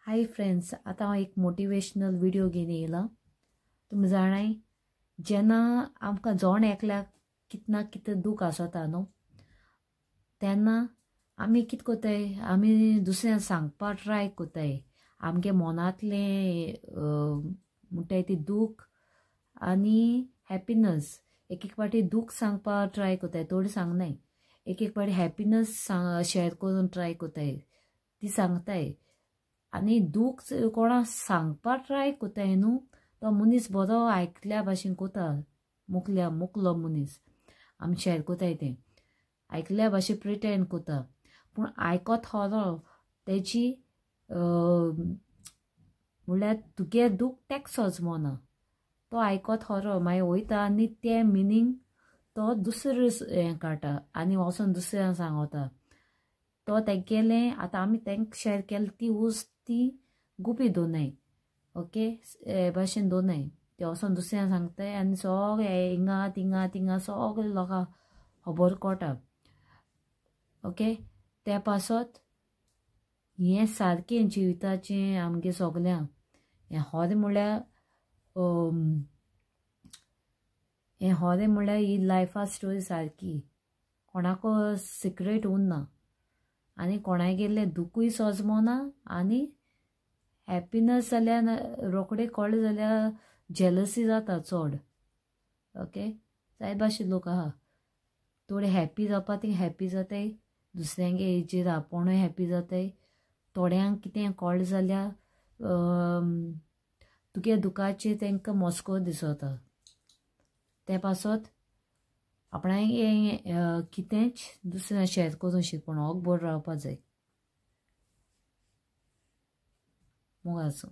Hi friends, आता हांव एक मोटिवेशनल व्हिडिओ घेवन येयलां. तुमी जाणाय जेन्ना आमकां जोण एकल्याक कितें ना कितें दूख आसता न्हू, तेन्ना आमी कितें कोत्ताय, आमी दुसऱ्यांक सांगपा ट्राय कोत्ताय आमगे मनांतलें म्हणटाय ती दूख आनी हॅपिनस. एक एक पाटी दूख सांगपा ट्राय कोत्ताय, थोडी सांगनाय. एक एक पाटी हॅपिनस शेअर करून ट्राय कोत्ताय, ती सांगताय. आनी दूख कोणाक सांगपा ट्राय कोत्ताय न्हू, तो मनीस बरो आयकल्या भाशेन कोता. मुकलो मनीस आमी शेअर कोत्ताय तें आयकल्या भाशेन प्रिटेंड कोता, पूण आयकोत खरो तेजी म्हणल्यार तुगे दूख तेका सोजमोना. तो आयकोत खरो मागीर वयता आनी तें मिनींग तो दुसरें हें काडटा आनी वोसोन दुसऱ्यांक सांगता. तो तेगेलें आतां आमी तेंक शेअर केलें ती वस्त ती गुपी दोनाय. ओके, हे भाशेन दोनाय. ते वोसोन दुसऱ्यांक सांगताय आनी सगळे हिंगा तिंगा तिंगा सगळे लोकांक खबर कोटा. ओके, ते पासत हें सारकें जिविताचें आमगे सोगल्यांक. हें खरें म्हणल्यार ही लायफा स्टोरी सारकी. कोणाको सिक्रेट उरना आनी कोणागेलें दुखूय सोजमोना. आनी हॅपिनस जाल्यार रोखडें कळ्ळें जाल्यार जेलसी जाता चड. ओके, जाय भाशेन लोक आहा. थोडे हॅप्पी जावपा तीं हॅप्पी जाताय, दुसऱ्यांगे हेजेर आपुणूय हॅप्पी जाताय. थोड्यांक कितें कळ्ळें जाल्यार तुगे दुखाचेर तेंकां मस्को दिसोता. ते पासत आपणागे कितेंच दुसऱ्यांक शेअर करूंक शिकपूण होक बरो रावपा जाय. मोगाचो.